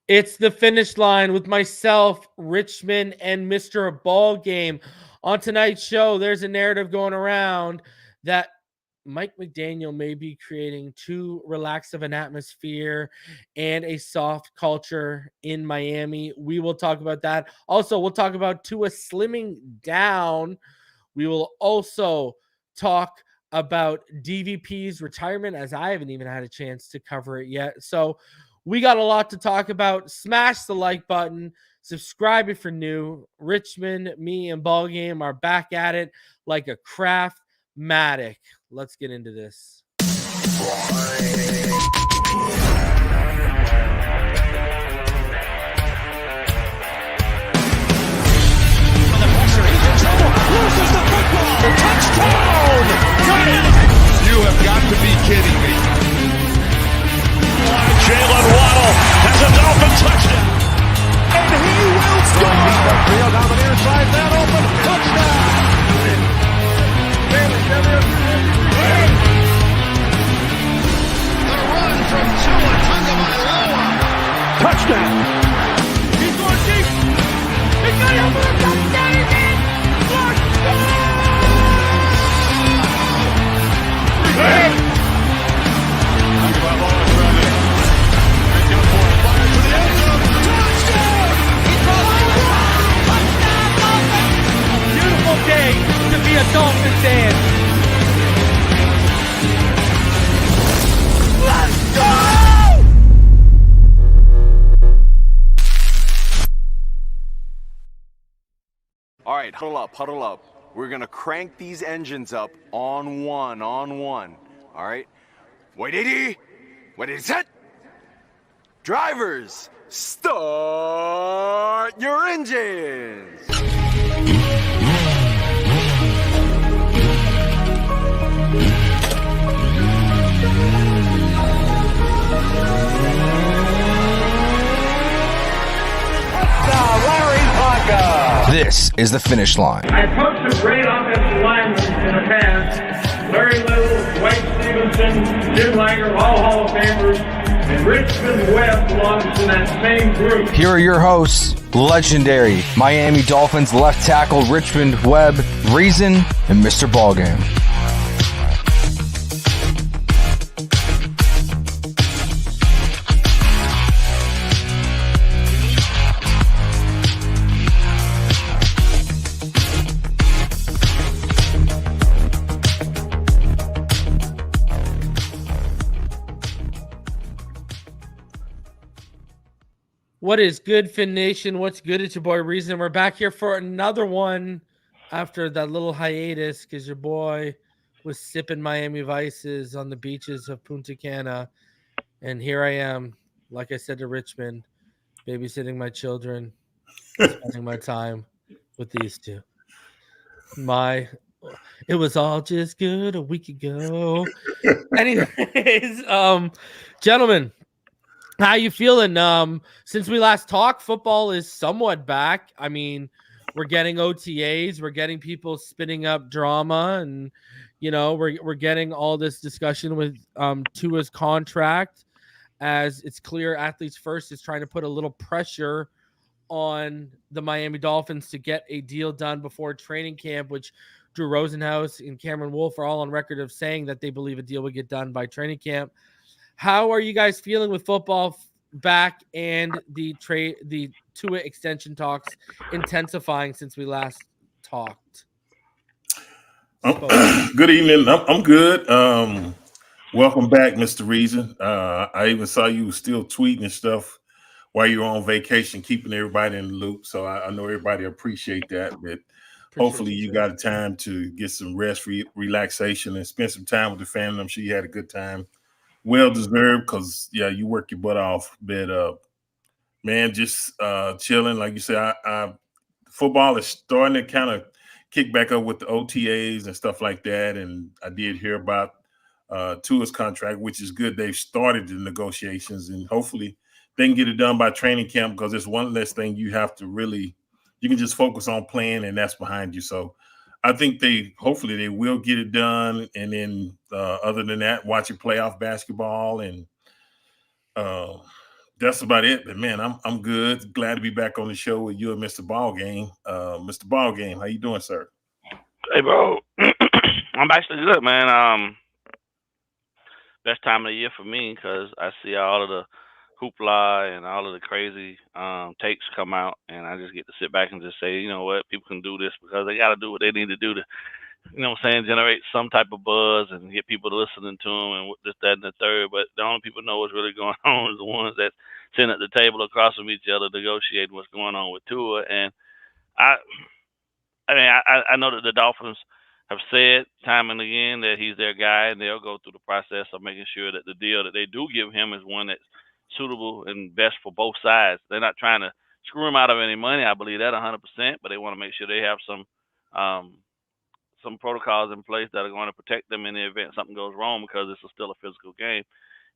It's the Finish Line with myself, Richmond, and Mr. Ballgame. On tonight's show, there's a narrative going around that Mike McDaniel may be creating too relaxed of an atmosphere and a soft culture in Miami. We will talk about that. Also, we'll talk about Tua slimming down. We will also talk about DVP's retirement, as I haven't even had a chance to cover it yet. So we got a lot to talk about. Smash the like button. Subscribe if you're new. Richmond, me, and Ballgame are back at it like a craft-matic. Let's get into this. Loses the football. Touchdown! You have got to be kidding me. Jalen Waddle has a Dolphin touchdown. And he will score. Field on the near side, that open touchdown. The run from Tua Tagovailoa. Touchdown. He's going deep. He's got it over the touchdown. He's in. Beautiful day to be a Dolphin fan. Let's go! All right, huddle up. We're going to crank these engines up on one. All right? Wait, 80. Set. Drivers, start your engines. This is the Finish Line. I coached some great offensive linemen in the past. Larry Little, Dwight Stevenson, Jim Langer, all Hall of Famers, and Richmond Webb belongs to that same group. Here are your hosts, legendary Miami Dolphins left tackle Richmond Webb, Reason, and Mr. Ballgame. What is good, Fin Nation? What's good? It's your boy Reason. We're back here for another one after that little hiatus because your boy was sipping Miami Vices on the beaches of Punta Cana. And here I am, like I said to Richmond, babysitting my children, spending my time with these two. It was all just good a week ago. Anyways, gentlemen, how you feeling? Since we last talked, football is somewhat back. I mean, we're getting OTAs, we're getting people spinning up drama, and we're getting all this discussion with Tua's contract, as it's clear Athletes First is trying to put a little pressure on the Miami Dolphins to get a deal done before training camp, which Drew Rosenhaus and Cameron Wolf are all on record of saying that they believe a deal would get done by training camp. How are you guys feeling with football back and the Tua extension talks intensifying since we last talked? Good evening. I'm good. Welcome back, Mr. Reason. I even saw you still tweeting and stuff while you were on vacation, keeping everybody in the loop. So I know everybody appreciate that. But hopefully you got time to get some rest, relaxation, and spend some time with the family. I'm sure you had a good time. Well deserved, because you work your butt off. But man, just chilling. Like you said, football is starting to kind of kick back up with the OTAs and stuff like that. And I did hear about Tua's contract, which is good. They've started the negotiations, and hopefully they can get it done by training camp, because it's one less thing you have to really. You can just focus on playing, and that's behind you. So I think hopefully they will get it done. And then other than that, watching playoff basketball and That's about it. But man, I'm good. Glad to be back on the show with you and Mr. Ballgame. Mr. Ballgame, how you doing, sir? Hey, bro. I'm actually good, man. Best time of the year for me because I see all of the hoopla and all of the crazy takes come out, and I just get to sit back and just say, you know what, people can do this because they got to do what they need to do to, you know what I'm saying, generate some type of buzz and get people listening to them and this, that, and the third. But the only people know what's really going on is the ones that sitting at the table across from each other negotiating what's going on with Tua. And I mean, I know that the Dolphins have said time and again that he's their guy, and they'll go through the process of making sure that the deal that they do give him is one that's suitable and best for both sides. They're not trying to screw him out of any money. I believe that 100%, but they want to make sure they have some protocols in place that are going to protect them in the event something goes wrong because this is still a physical game,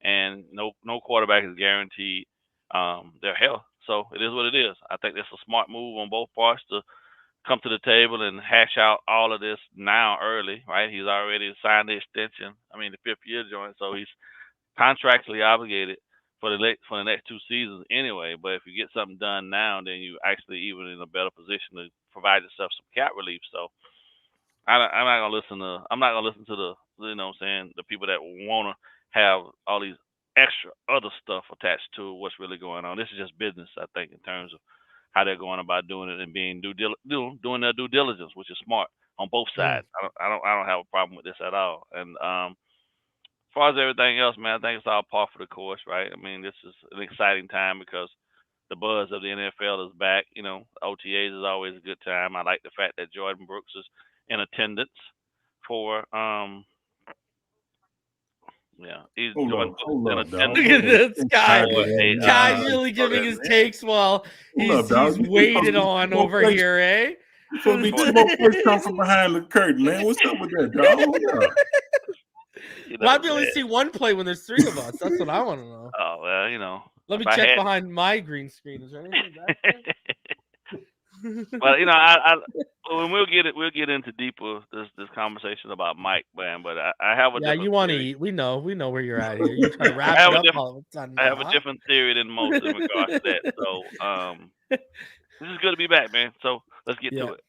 and no quarterback is guaranteed their health. So it is what it is. I think that's a smart move on both parts to come to the table and hash out all of this now early, right? He's already signed the extension. I mean, the 5th year joint, so he's contractually obligated for the next 2 seasons anyway. But if you get something done now, then you actually even in a better position to provide yourself some cap relief. So I'm not gonna listen to the, you know what I'm saying, the people that want to have all these extra other stuff attached to what's really going on. This is just business, I think, in terms of how they're going about doing it and being doing their due diligence, which is smart on both sides. I don't have a problem with this at all. And as far as everything else, man, I think it's all par for the course, right? I mean, this is an exciting time because the buzz of the NFL is back. You know, OTAs is always a good time. I like the fact that Jordan Brooks is in attendance for he's Hold Jordan up, Brooks is in dog. attendance. Look at this guy. Hey, Casually giving his takes while Hold up, dog. he's waited on over here, eh? For me, smoke first come from behind the curtain, man. What's up with that, dog? Hold up. You know, Why be able to see one play when there's 3 of us? That's what I want to know. oh well, you know. Let me if I check had- behind my green screen. Is there anything back there? Well, you know, I when we'll get into deeper this conversation about Mike, man. But I have a Yeah, you want to eat. We know where you're at here. You're trying to wrap it up all of a sudden. I have a different theory than most in regards to that. So this is good to be back, man. So let's get to it.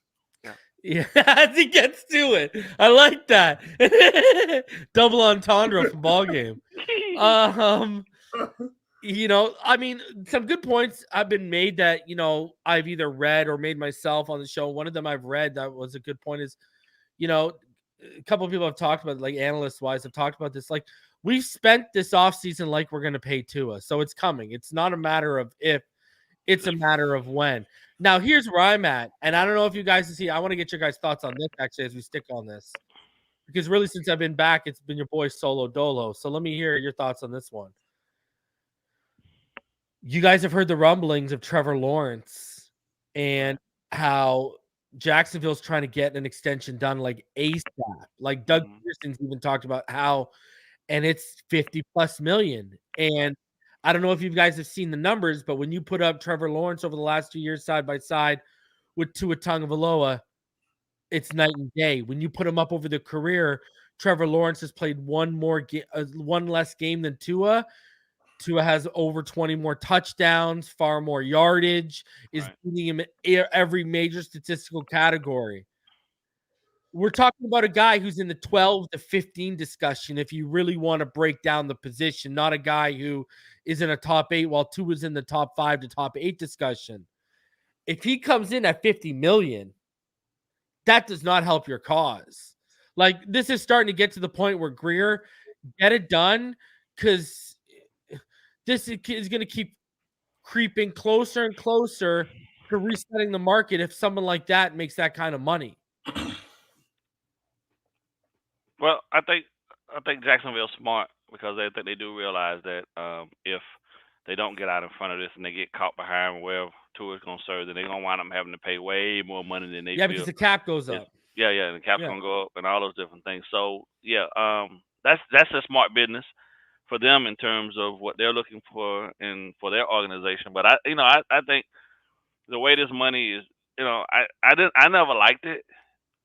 Yeah, as he gets to it. I like that. Double entendre from Ballgame. You know, I mean, some good points have been made that, you know, I've either read or made myself on the show. One of them I've read that was a good point is, you know, a couple of people have talked about, like analyst wise, have talked about this. Like, we've spent this offseason like we're going to pay Tua. So it's coming. It's not a matter of if, it's a matter of when. Now, here's where I'm at. And I don't know if you guys see, I want to get your guys' thoughts on this actually as we stick on this. Because really, since I've been back, it's been your boy Solo Dolo. So let me hear your thoughts on this one. You guys have heard the rumblings of Trevor Lawrence and how Jacksonville's trying to get an extension done like ASAP. Like Doug Pearson's even talked about how, and it's 50+ million. And I don't know if you guys have seen the numbers, but when you put up Trevor Lawrence over the last 2 years side by side with Tua Tagovailoa, it's night and day. When you put him up over the career, Trevor Lawrence has played one less game than Tua. Tua has over 20 more touchdowns, far more yardage, is beating him in every major statistical category. We're talking about a guy who's in the 12 to 15 discussion if you really want to break down the position, not a guy who is in a top 8 while Tua's in the top 5 to top 8 discussion. If he comes in at 50 million, that does not help your cause. Like, this is starting to get to the point where Greer, get it done, because this is going to keep creeping closer and closer to resetting the market if someone like that makes that kind of money. Well, I think Jacksonville's smart because I think they do realize that if they don't get out in front of this and they get caught behind where Tua is going to serve, then they're going to wind up having to pay way more money than they feel. Because the cap goes up. Yeah, and the cap's going to go up and all those different things. So, that's a smart business for them in terms of what they're looking for and for their organization. But I think the way this money is, I never liked it,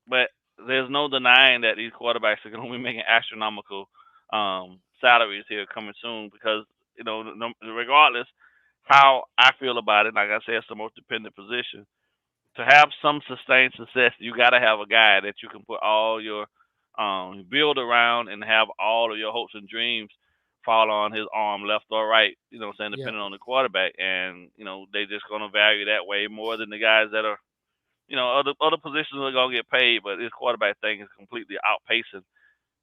but there's no denying that these quarterbacks are going to be making astronomical salaries here coming soon because, regardless, how I feel about it, like I said, it's the most dependent position. To have some sustained success, you got to have a guy that you can put all your build around and have all of your hopes and dreams fall on his arm, left or right. You know what I'm saying, Yeah. depending on the quarterback, and they just gonna value that way more than the guys that are, other positions are gonna get paid, but this quarterback thing is completely outpacing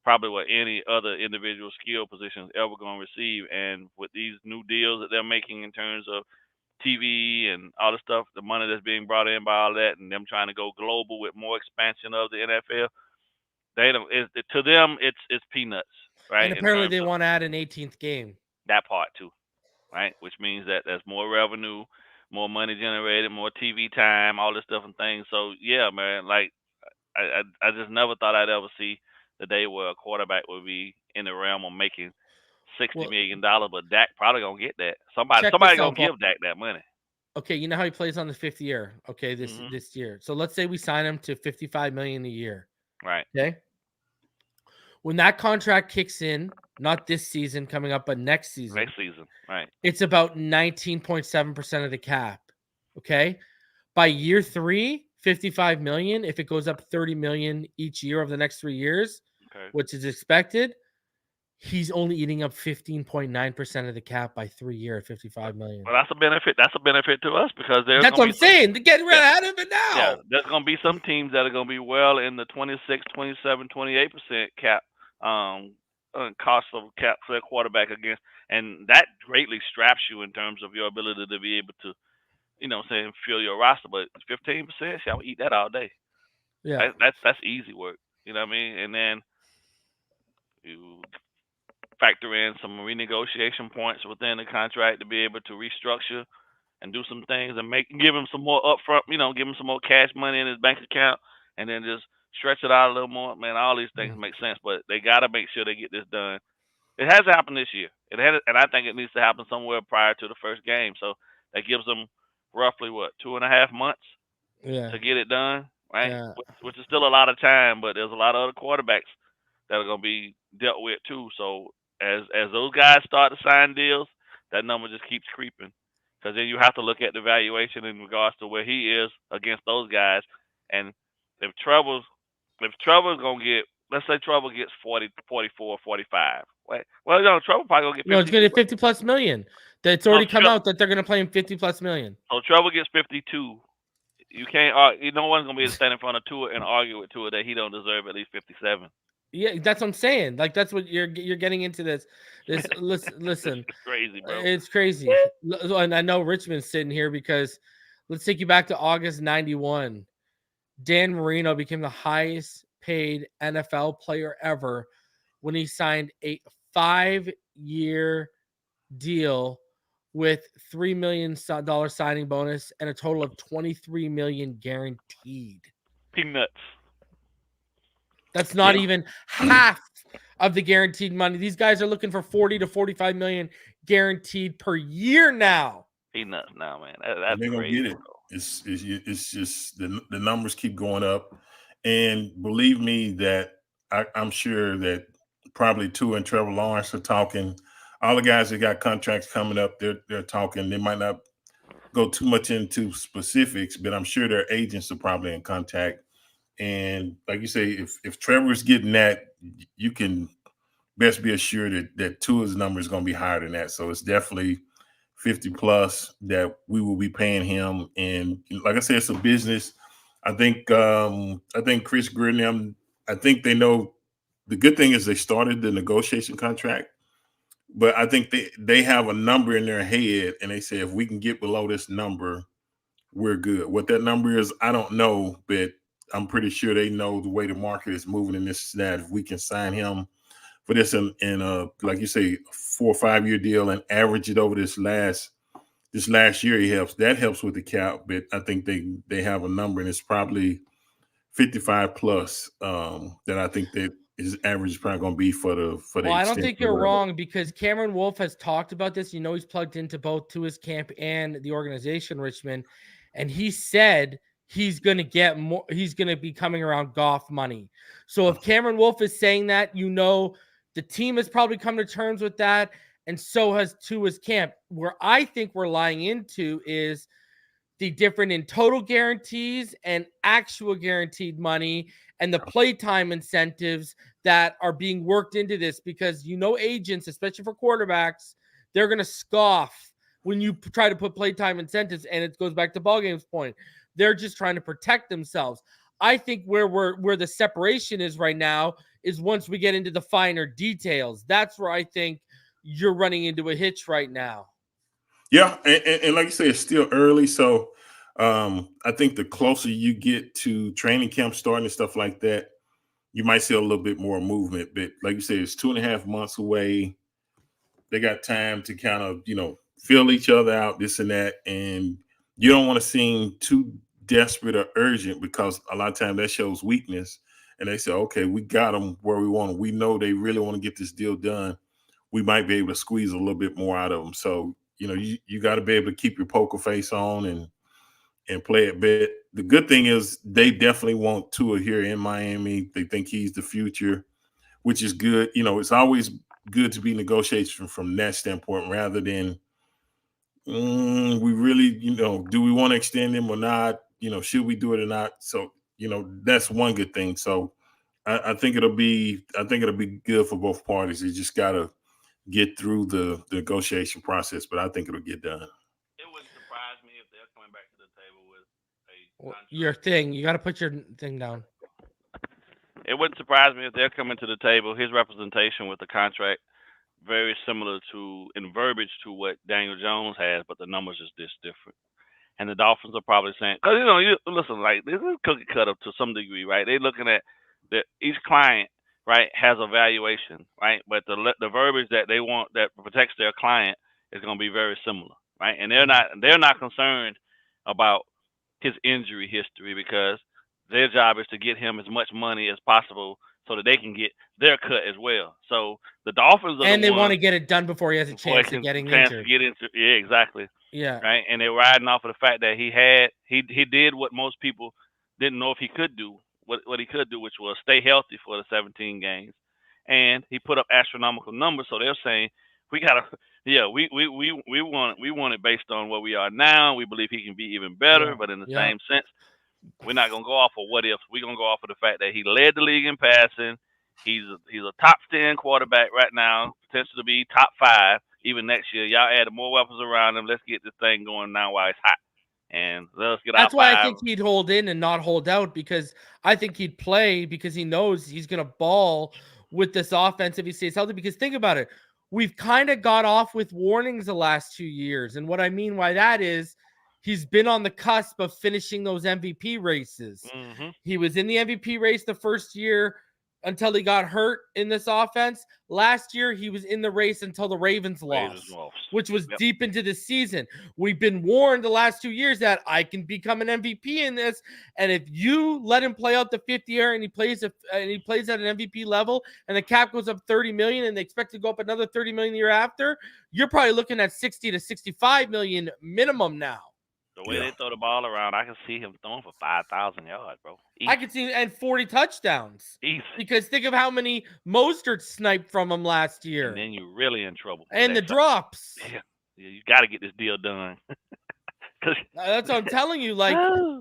probably what any other individual skill position is ever going to receive. And with these new deals that they're making in terms of TV and all the stuff, the money that's being brought in by all that, and them trying to go global with more expansion of the NFL, to them it's peanuts, right? And In apparently terms they of want to add an 18th game. that part too, right? Which means that there's more revenue, more money generated, more TV time, all this stuff and things. So yeah, man, like I just never thought I'd ever see the day where a quarterback would be in the realm of making $60 million, but Dak probably gonna get that. Somebody gonna give Dak that money. Okay, you know how he plays on the 5th year. Okay, this year. So let's say we sign him to $55 million a year. Right. Okay. When that contract kicks in, not this season coming up, but next season. Next season, right. It's about 19.7% of the cap. Okay. By year 3, $55 million. If it goes up $30 million each year over the next 3 years, which is expected, he's only eating up 15.9% of the cap by 3 years at $55 million. Well, that's a benefit. That's a benefit to us because that's what I'm saying. To get right out of it now. Yeah, there's going to be some teams that are going to be well in the 26, 27, 28% cap cost of cap for their quarterback against, and that greatly straps you in terms of your ability to be able to, fill your roster. But 15%, I'll eat that all day. Yeah, that's easy work. You know what I mean? And then you factor in some renegotiation points within the contract to be able to restructure and do some things and give him some more upfront, give him some more cash money in his bank account, and then just stretch it out a little more. Man, all these things make sense, but they got to make sure they get this done. It has happened this year. And I think it needs to happen somewhere prior to the first game. So that gives them roughly 2.5 months to get it done, right? Yeah. Which is still a lot of time, but there's a lot of other quarterbacks that are going to be dealt with too. So as those guys start to sign deals, that number just keeps creeping. Because then you have to look at the valuation in regards to where he is against those guys. And if Trevor's going to get, let's say Trevor gets 40, 44, 45. Well, Trevor probably going to get 50. No, it's going to get 50 plus million. It's already come out that they're going to play him 50 plus million. So Trevor gets 52. You can't, no one's going to be able to stand in front of Tua and argue with Tua that he don't deserve at least 57. Yeah, that's what I'm saying. Like, that's what you're getting into this. Listen. It's crazy, bro. It's crazy. And I know Richmond's sitting here because let's take you back to August 91. Dan Marino became the highest paid NFL player ever when he signed a 5-year deal with $3 million signing bonus and a total of $23 million guaranteed. Peanuts. That's not even half of the guaranteed money. These guys are looking for 40 to 45 million guaranteed per year now. Peanuts now, man. That's they're crazy. Gonna get it. It's just the numbers keep going up, and believe me that I'm sure that probably Tua and Trevor Lawrence are talking. All the guys that got contracts coming up, they're talking. They might not go too much into specifics, but I'm sure their agents are probably in contact. And like you say, if Trevor's getting that, you can best be assured that Tua's number is going to be higher than that. So it's definitely 50 plus that we will be paying him. And like I said, it's a business. I think Chris Green, I think they know. The good thing is they started the negotiation contract, but I think they have a number in their head, and they say if we can get below this number, we're good. What that number is, I don't know, but I'm pretty sure they know the way the market is moving in this, that if we can sign him for this in like you say, 4 or 5 year deal and average it over this last year, that helps with the cap. But I think they have a number, and it's probably 55 plus that I think that his average is probably going to be for the. Well, I don't think you're wrong because Cameron Wolf has talked about this. He's plugged into both to his camp and the organization, Richmond, and he said he's going to get more. He's going to be coming around Goff money. So if Cameron Wolf is saying that, the team has probably come to terms with that, and so has Tua's camp. Where I think we're lying into is the difference in total guarantees and actual guaranteed money and the playtime incentives that are being worked into this, because agents, especially for quarterbacks, they're going to scoff when you try to put playtime incentives, and it goes back to Ballgame's point. They're just trying to protect themselves. I think where the separation is right now is once we get into the finer details. That's where I think you're running into a hitch right now. Yeah, and like you say, it's still early, so I think the closer you get to training camp starting and stuff like that, you might see a little bit more movement. But like you said, it's 2.5 months away. They got time to kind of, feel each other out, this and that, and you don't want to seem too desperate or urgent, because a lot of times that shows weakness. And they say, okay, we got them where we want them. We know they really want to get this deal done. We might be able to squeeze a little bit more out of them. So, you got to be able to keep your poker face on and play it. But the good thing is they definitely want Tua here in Miami. They think he's the future, which is good. It's always good to be negotiating from that standpoint rather than we really, do we want to extend him or not? Should we do it or not? So, that's one good thing. So I think it'll be good for both parties. You just got to get through the negotiation process, but I think it'll get done. It wouldn't surprise me if they're coming back to the table with a your thing. You got to put your thing down. It wouldn't surprise me if they're coming to the table, his representation with the contract very similar in verbiage to what Daniel Jones has, but the numbers is this different. And the Dolphins are probably saying, because listen, like, this is cookie cutter to some degree, right? They're looking at each client, right, has a valuation, right? But the verbiage that they want that protects their client is going to be very similar, right? And they're not concerned about his injury history, because their job is to get him as much money as possible so that they can get their cut as well. So the Dolphins are they want to get it done before he has a chance of getting injured. Yeah, exactly. Yeah. Right. And they're riding off of the fact that he did what most people didn't know if he could do, what he could do, which was stay healthy for the 17 games. And he put up astronomical numbers. So they're saying we want it based on what we are now. We believe he can be even better, but in the same sense, we're not gonna go off of what ifs. We're gonna go off of the fact that he led the league in passing. He's a top 10 quarterback right now, potential to be top 5 even next year. Y'all add more weapons around him. Let's get this thing going now while it's hot, and let's get. That's why I think he'd hold in and not hold out, because I think he'd play because he knows he's gonna ball with this offense if he stays healthy. Because think about it, we've kind of got off with warnings the last 2 years, and what I mean by that is, he's been on the cusp of finishing those MVP races. Mm-hmm. He was in the MVP race the first year until he got hurt in this offense. Last year, he was in the race until the Ravens lost, which was deep into the season. We've been warned the last 2 years that I can become an MVP in this. And if you let him play out the 5th year and he plays at an MVP level and the cap goes up $30 million and they expect to go up another $30 million the year after, you're probably looking at $60 to $65 million minimum now. The way they throw the ball around, I can see him throwing for 5,000 yards, bro. Easy. I can see, and 40 touchdowns. Easy. Because think of how many Mostert sniped from him last year. And then you're really in trouble. And the drops. Yeah, you got to get this deal done. That's what I'm telling you. Like,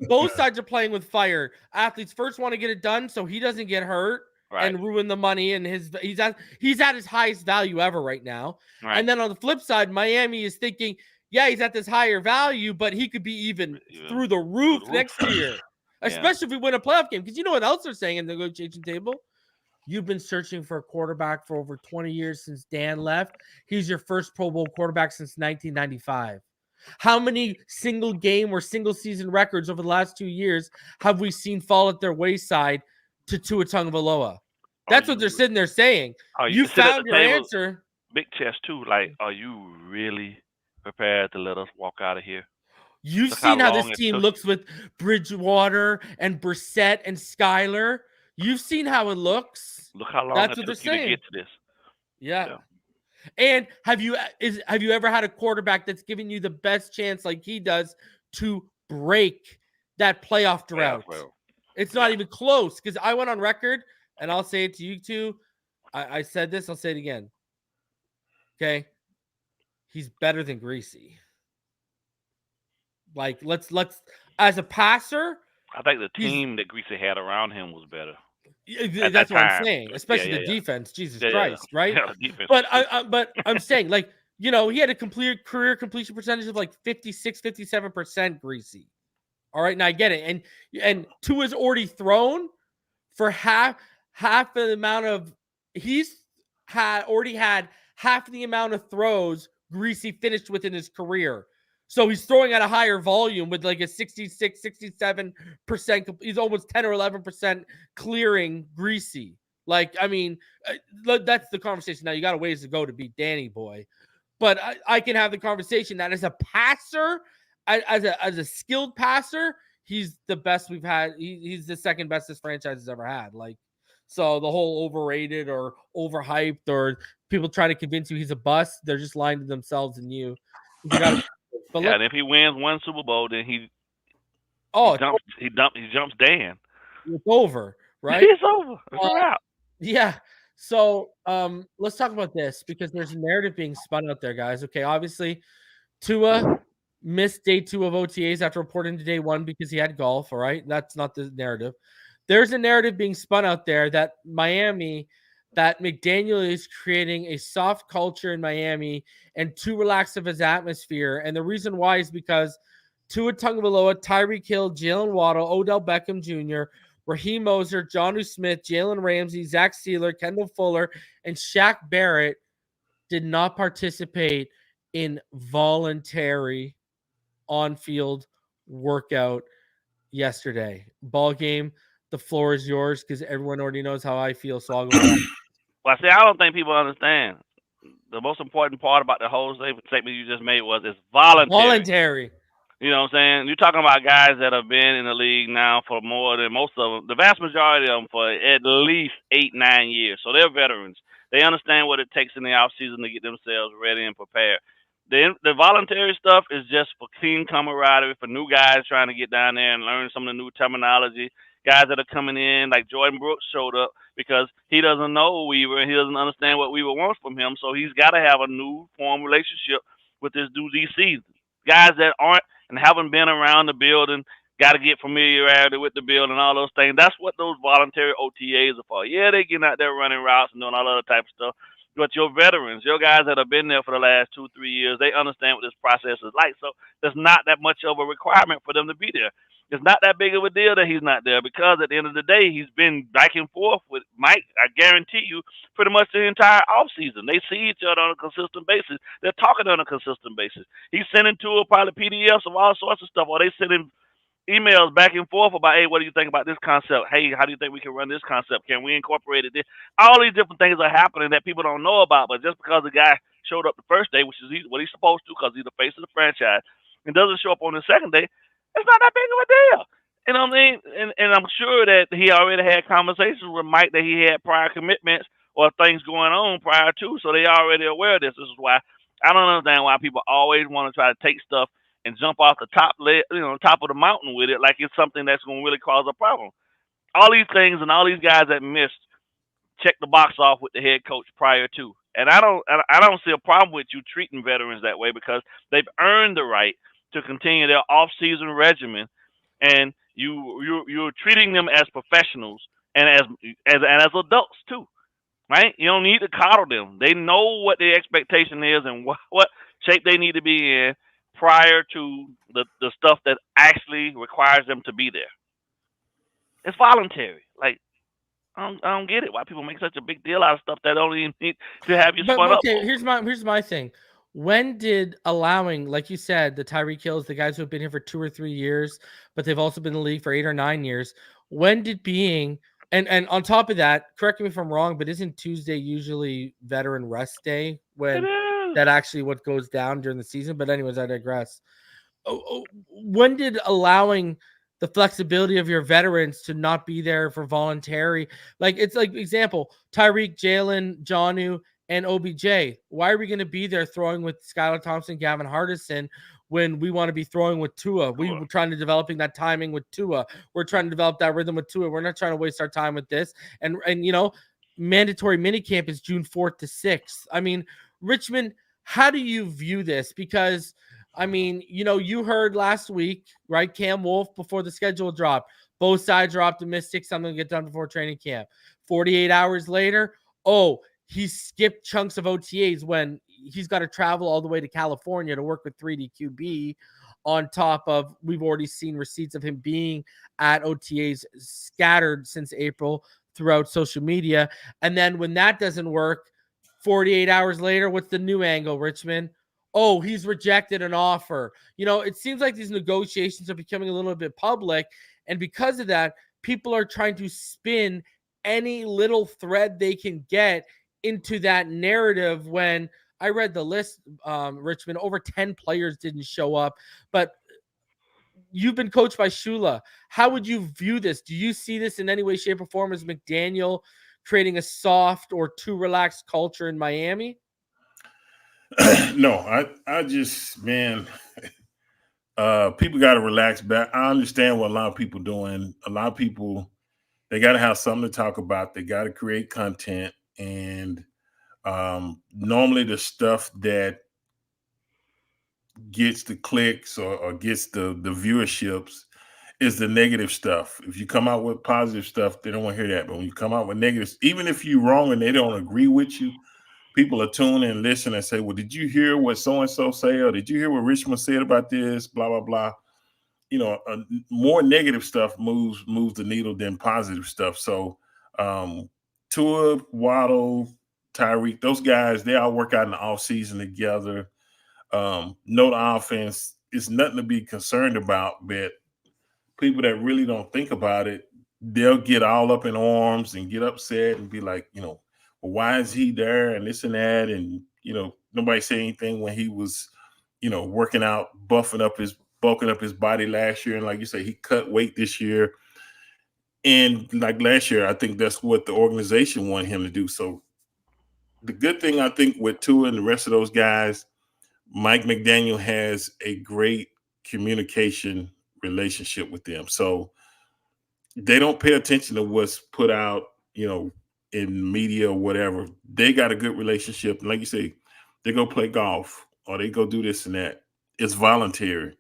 both sides are playing with fire. Athletes first want to get it done so he doesn't get hurt and ruin the money. And he's at his highest value ever right now. Right. And then on the flip side, Miami is thinking, yeah, he's at this higher value, but he could be even through the roof next year, especially if we win a playoff game. Because you know what else they're saying in the negotiation table? You've been searching for a quarterback for over 20 years since Dan left. He's your first Pro Bowl quarterback since 1995. How many single game or single season records over the last 2 years have we seen fall at their wayside to Tua Tagovailoa? That's what they're sitting there saying. You found your answer. Big chest too. Like, are you really prepared to let us walk out of here? You've seen how this team looks with Bridgewater and Brissett and Skyler. You've seen how it looks. Look how long it took you to get to this. Yeah. And have you ever had a quarterback that's giving you the best chance like he does to break that playoff drought? It's not even close, because I went on record, and I'll say it to you too. I said this, I'll say it again. Okay. he's better than Greasy. Like, let's as a passer, I think the team that Greasy had around him was better. That's what I'm saying, especially the defense. Jesus Christ, right? Yeah, defense. But I'm saying, like, he had a career completion percentage of like 56, 57%. Greasy. All right, now I get it, and Tua's already thrown for half the amount of already had half the amount of throws Greasy finished with in his career. So he's throwing at a higher volume with like a 66, 67%. He's almost 10 or 11% clearing Greasy. Like, I mean, that's the conversation. Now you got a ways to go to beat Danny Boy, but I can have the conversation that as a passer, as a skilled passer, he's the best we've had. He's the second best this franchise has ever had. Like, so the whole overrated or overhyped or people trying to convince you he's a bust, they're just lying to themselves and you. But and if he wins one Super Bowl, then he jumps Dan. It's over, right? It's over. It's a wrap. Yeah. So let's talk about this because there's a narrative being spun out there, guys. Okay, obviously, Tua missed day 2 of OTAs after reporting to day 1 because he had golf. All right, that's not the narrative. There's a narrative being spun out there that that McDaniel is creating a soft culture in Miami and too relaxed of his atmosphere. And the reason why is because Tua Tagovailoa, Tyreek Hill, Jalen Waddle, Odell Beckham Jr., Raheem Mostert, Jonnu Smith, Jalen Ramsey, Zach Sealer, Kendall Fuller, and Shaq Barrett did not participate in voluntary on-field workout yesterday. Ball game, the floor is yours because everyone already knows how I feel, so I'll go back. Well, see, I don't think people understand. The most important part about the whole statement you just made was it's voluntary. You know what I'm saying? You're talking about guys that have been in the league now for more than most of them, the vast majority of them for at least 8-9 years. So they're veterans. They understand what it takes in the offseason to get themselves ready and prepared. The voluntary stuff is just for team camaraderie, for new guys trying to get down there and learn some of the new terminology. Guys that are coming in, like Jordan Brooks showed up because he doesn't know Weaver and he doesn't understand what Weaver wants from him. So he's got to have a new form relationship with this dude this season. Guys that aren't and haven't been around the building, got to get familiarity with the building and all those things. That's what those voluntary OTAs are for. Yeah, they getting out there running routes and doing all other type of stuff. But your veterans, your guys that have been there for the last 2-3 years, they understand what this process is like. So there's not that much of a requirement for them to be there. It's not that big of a deal that he's not there because at the end of the day, he's been back and forth with Mike, I guarantee you, pretty much the entire offseason. They see each other on a consistent basis. They're talking on a consistent basis. He's sending to probably PDFs of all sorts of stuff, or they sending emails back and forth about, hey, what do you think about this concept? Hey, how do you think we can run this concept? Can we incorporate it? All these different things are happening that people don't know about, but just because the guy showed up the first day, which is what he's supposed to because he's the face of the franchise, and doesn't show up on the second day, it's not that big of a deal. You know what I mean? And I'm sure that he already had conversations with Mike that he had prior commitments or things going on prior to, so they already aware of this. This is why I don't understand why people always want to try to take stuff and jump off the top of the mountain with it like it's something that's going to really cause a problem. All these things and all these guys that missed, check the box off with the head coach prior to. And I don't see a problem with you treating veterans that way because they've earned the right to continue their off-season regimen, and you're treating them as professionals and as adults too, right? You don't need to coddle them. They know what the expectation is and what shape they need to be in prior to the stuff that actually requires them to be there. It's voluntary. Like, I don't get it. Why people make such a big deal out of stuff that don't even need to have you spun up. Okay, here's my thing. When did allowing, like you said, the Tyreek Hills, the guys who have been here for 2 or 3 years, but they've also been in the league for 8 or 9 years, when did being and on top of that, correct me if I'm wrong, but isn't Tuesday usually veteran rest day when that actually what goes down during the season? But anyways, I digress. When did allowing the flexibility of your veterans to not be there for voluntary, like it's like example, Tyreek, Jalen, Jonnu, and OBJ, why are we going to be there throwing with Skylar Thompson, Gavin Hardison when we want to be throwing with Tua? We were trying to developing that timing with Tua. We're trying to develop that rhythm with Tua. We're not trying to waste our time with this. And you know, mandatory minicamp is June 4th to 6th. I mean, Richmond, how do you view this? Because I mean, you heard last week, right? Cam Wolf, before the schedule dropped, both sides are optimistic something will get done before training camp. 48 hours later, he skipped chunks of OTAs when he's got to travel all the way to California to work with 3D QB, on top of we've already seen receipts of him being at OTAs scattered since April throughout social media. And then when that doesn't work, 48 hours later, what's the new angle, Richmond? He's rejected an offer. It seems like these negotiations are becoming a little bit public. And because of that, people are trying to spin any little thread they can get into that narrative. When I read the list, Richmond, over 10 players didn't show up. But you've been coached by Shula. How would you view this? Do you see this in any way, shape, or form as McDaniel creating a soft or too relaxed culture in Miami? No, I just, man, people got to relax back. I understand what a lot of people doing. A lot of people, they got to have something to talk about. They got to create content. And normally the stuff that gets the clicks or gets the viewerships is the negative stuff. If you come out with positive stuff, they don't want to hear that. But when you come out with negatives, even if you're wrong and they don't agree with you, people are tuning and listen and say, well, did you hear what so-and-so say? Or did you hear what Richmond said about this? Blah, blah, blah. More negative stuff moves the needle than positive stuff. So Tua, Waddle, Tyreek, those guys, they all work out in the offseason together. Know the offense is nothing to be concerned about, but people that really don't think about it, they'll get all up in arms and get upset and be like, well, why is he there and this and that? And, nobody said anything when he was, working out, bulking up his body last year. And like you say, he cut weight this year. And like last year, I think that's what the organization wanted him to do. So the good thing, I think, with Tua and the rest of those guys, Mike McDaniel has a great communication relationship with them. So they don't pay attention to what's put out, in media or whatever. They got a good relationship. And like you say, they go play golf or they go do this and that. It's voluntary.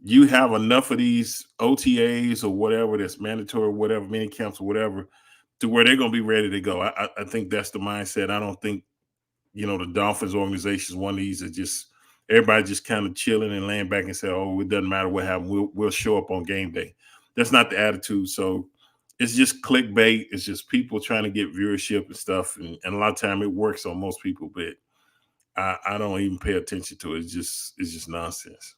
You have enough of these OTAs or whatever that's mandatory, whatever, mini camps or whatever, to where they're going to be ready to go. I think that's the mindset. I don't think, the Dolphins organization is one of these that just everybody just kind of chilling and laying back and say, it doesn't matter what happens. We'll show up on game day. That's not the attitude. So it's just clickbait. It's just people trying to get viewership and stuff. And a lot of time it works on most people, but I don't even pay attention to it. It's just nonsense.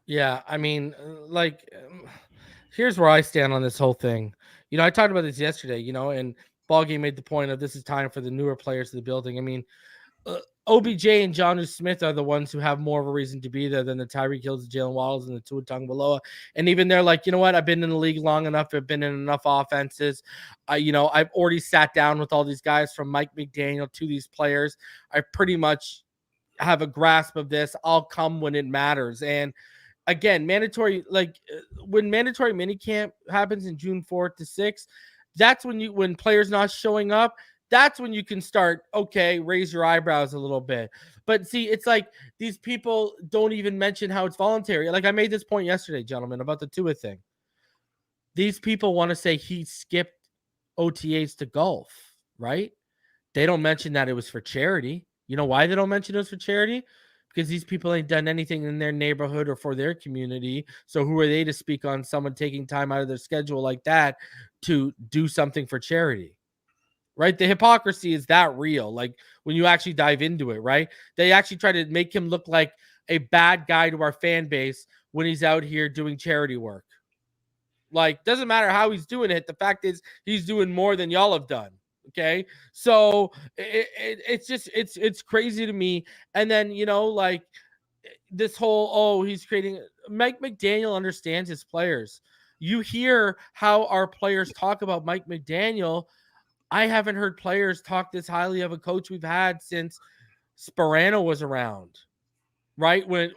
Yeah, I mean, here's where I stand on this whole thing. I talked about this yesterday, and Ballgame made the point of this is time for the newer players to the building. I mean, OBJ and Jonnu Smith are the ones who have more of a reason to be there than the Tyreek Hills, the Jalen Waddles, and the Tua Tagovailoa. And even they're like, you know what? I've been in the league long enough. I've been in enough offenses. I've already sat down with all these guys from Mike McDaniel to these players. I pretty much have a grasp of this. I'll come when it matters. And again, mandatory, when mandatory minicamp happens in June 4th to 6th, that's when players not showing up, that's when you can start, raise your eyebrows a little bit. But see, it's like these people don't even mention how it's voluntary. Like I made this point yesterday, gentlemen, about the Tua thing. These people want to say he skipped OTAs to golf, right? They don't mention that it was for charity. You know why they don't mention it was for charity? Because these people ain't done anything in their neighborhood or for their community. So who are they to speak on someone taking time out of their schedule like that to do something for charity? Right? The hypocrisy is that real. Like when you actually dive into it, right? They actually try to make him look like a bad guy to our fan base when he's out here doing charity work. Like, doesn't matter how he's doing it. The fact is he's doing more than y'all have done. Okay. So it's crazy to me. And then, this whole, he's creating, Mike McDaniel understands his players. You hear how our players talk about Mike McDaniel. I haven't heard players talk this highly of a coach we've had since Sparano was around, right? When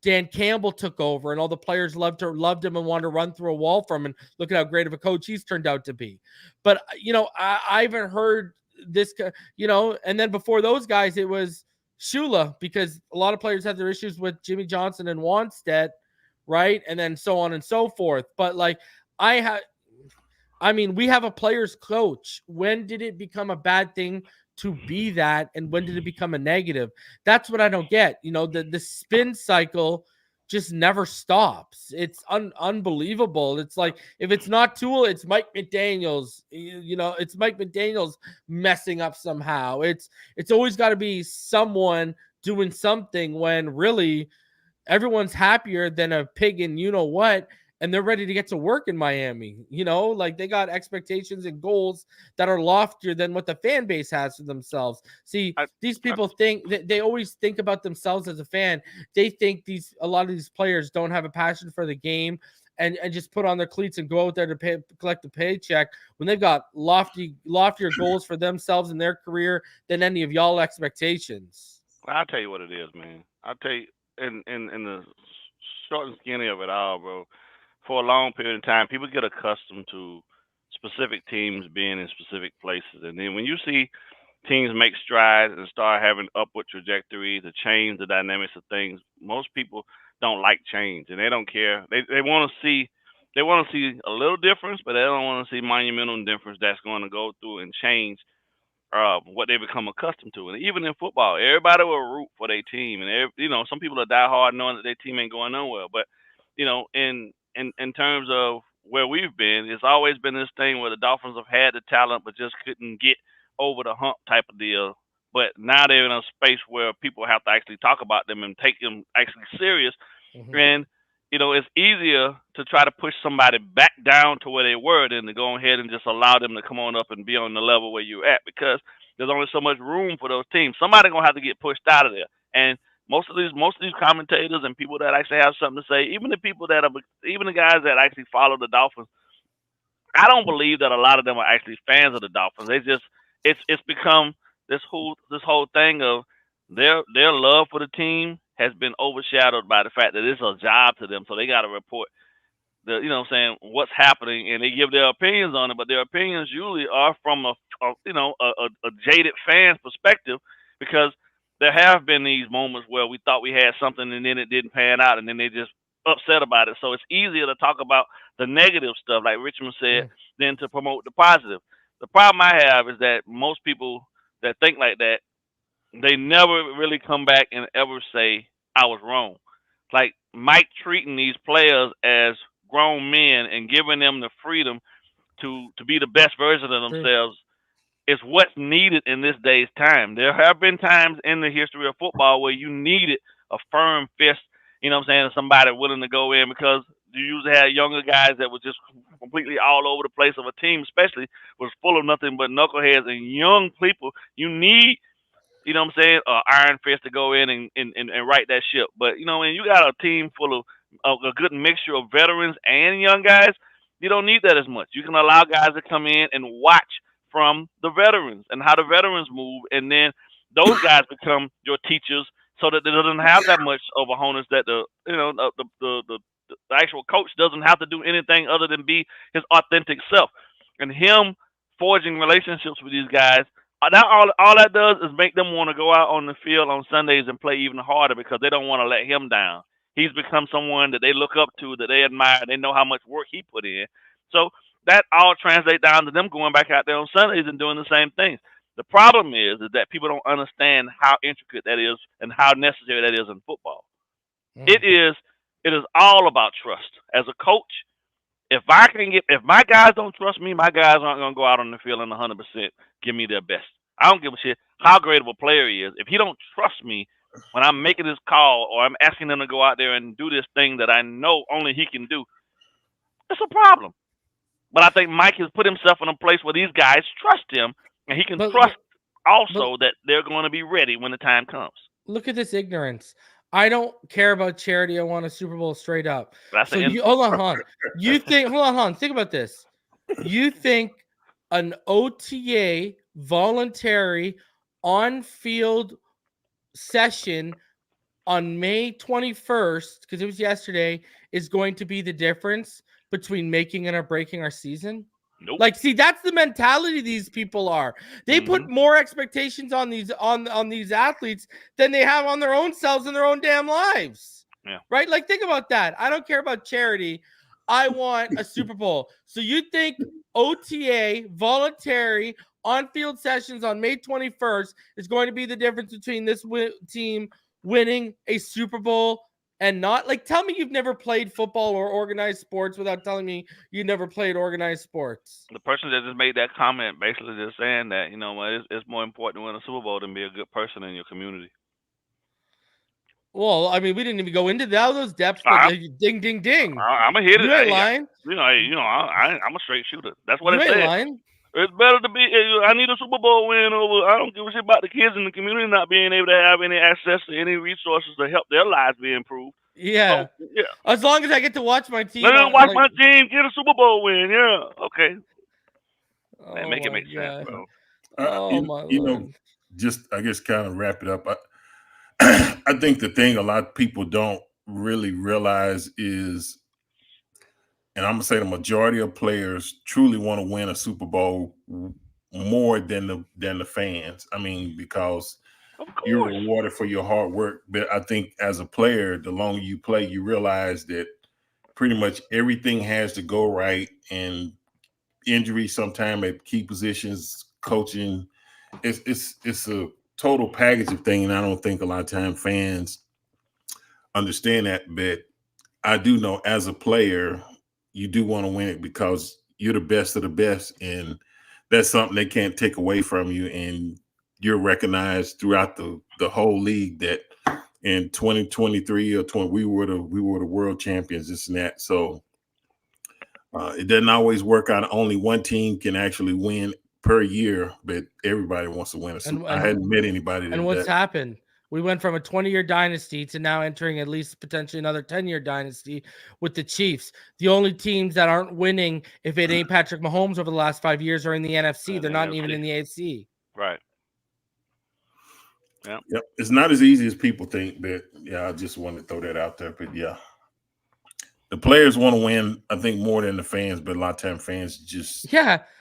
Dan Campbell took over and all the players loved him and wanted to run through a wall from him, and look at how great of a coach he's turned out to be. But, I haven't heard this, and then before those guys, it was Shula, because a lot of players had their issues with Jimmy Johnson and Wanstead, right? And then so on and so forth. But like, we have a player's coach. When did it become a bad thing to be that? And when did it become a negative? That's what I don't get. The spin cycle just never stops. It's unbelievable. It's like, if it's not Tool, it's Mike McDaniel's. It's Mike McDaniel's messing up somehow. It's always got to be someone doing something, when really everyone's happier than a pig in what, and they're ready to get to work in Miami. Like, they got expectations and goals that are loftier than what the fan base has for themselves. See, these people think that they always think about themselves as a fan. They think a lot of these players don't have a passion for the game and just put on their cleats and go out there to collect a paycheck, when they've got loftier goals for themselves and their career than any of y'all expectations. I'll tell you what it is, man. I'll tell you, in the short and skinny of it all, bro. For a long period of time, people get accustomed to specific teams being in specific places. And then when you see teams make strides and start having upward trajectory to change the dynamics of things, most people don't like change, and they don't care. They want to see a little difference, but they don't want to see monumental difference that's going to go through and change what they become accustomed to. And even in football, everybody will root for their team, and some people are die hard knowing that their team ain't going nowhere. But in terms of where we've been, it's always been this thing where the Dolphins have had the talent but just couldn't get over the hump type of deal. But now they're in a space where people have to actually talk about them and take them actually serious. Mm-hmm. And, it's easier to try to push somebody back down to where they were than to go ahead and just allow them to come on up and be on the level where you're at, because there's only so much room for those teams. Somebody's going to have to get pushed out of there. And most of these commentators and people that actually have something to say, even the guys that actually follow the Dolphins, I don't believe that a lot of them are actually fans of the Dolphins. They just, it's become this whole thing of their love for the team has been overshadowed by the fact that it's a job to them, so they got to report what's happening, and they give their opinions on it, but their opinions usually are from a jaded fan's perspective, because there have been these moments where we thought we had something and then it didn't pan out, and then they just upset about it. So it's easier to talk about the negative stuff, like Richmond said, than to promote the positive. The problem I have is that most people that think like that, they never really come back and ever say, I was wrong. Like Mike treating these players as grown men and giving them the freedom to be the best version of themselves is what's needed in this day's time. There have been times in the history of football where you needed a firm fist, somebody willing to go in, because you usually had younger guys that were just completely all over the place of a team, especially was full of nothing but knuckleheads and young people. You need, iron fist to go in and right that ship. But, when you got a team full of a good mixture of veterans and young guys, you don't need that as much. You can allow guys to come in and watch from the veterans and how the veterans move, and then those guys become your teachers, so that they doesn't have that much of a onus that the actual coach doesn't have to do anything other than be his authentic self. And him forging relationships with these guys, all that does is make them want to go out on the field on Sundays and play even harder, because they don't want to let him down. He's become someone that they look up to, that they admire. They know how much work he put in. So that all translates down to them going back out there on Sundays and doing the same things. The problem is that people don't understand how intricate that is and how necessary that is in football. It is all about trust. As a coach, if my guys don't trust me, my guys aren't going to go out on the field and 100% give me their best. I don't give a shit how great of a player he is. If he don't trust me when I'm making this call, or I'm asking him to go out there and do this thing that I know only he can do, it's a problem. But I think Mike has put himself in a place where these guys trust him, and he can trust also that they're going to be ready when the time comes. Look at this ignorance. I don't care about charity. I want a Super Bowl straight up. So hold on. You think, hold on. Think about this. You think an OTA voluntary on-field session on May 21st, because it was yesterday, is going to be the difference between making and or breaking our season? Nope. Like, see, that's the mentality these people are. They put more expectations on these on these athletes than they have on their own selves in their own damn lives. Yeah. Right? Like, think about that. I don't care about charity. I want a Super Bowl. So you think OTA, voluntary, on-field sessions on May 21st is going to be the difference between this team winning a Super Bowl and not? Like, tell me you've never played football or organized sports without telling me you never played organized sports. The person that just made that comment basically just saying that, it's more important to win a Super Bowl than be a good person in your community. Well, I mean, we didn't even go into those depths, but ding, ding, ding. I'm a hitter. You ain't lying. I'm a straight shooter. That's what You it ain't said. lying. It's better to be. I need a Super Bowl win over. I don't give a shit about the kids in the community not being able to have any access to any resources to help their lives be improved. Yeah. So, yeah. As long as I get to watch my team. Let me watch my team get a Super Bowl win. Yeah. Okay. Man, make it make sense, bro. You know, just I guess kind of wrap it up. I think the thing a lot of people don't really realize is, and I'm gonna say the majority of players truly want to win a Super Bowl more than the fans. I mean, because you're rewarded for your hard work. But I think as a player, the longer you play, you realize that pretty much everything has to go right, and injuries sometime at key positions, coaching, it's a total package of thing, and I don't think a lot of time fans understand that. But I do know as a player, you do want to win it because you're the best of the best, and that's something they can't take away from you. And you're recognized throughout the whole league that in 2023 or 20, we were the world champions, this and that. So it doesn't always work out. Only one team can actually win per year, but everybody wants to win. I hadn't met anybody. And what's happened? We went from a 20-year dynasty to now entering at least potentially another 10-year dynasty with the Chiefs. The only teams that aren't winning, if it ain't Patrick Mahomes over the last 5 years, are in the NFC. They're not even in the AFC. Right. Yeah. Yep. It's not as easy as people think, but yeah, I just wanted to throw that out there. But yeah, the players want to win, I think, more than the fans, but a lot of time fans just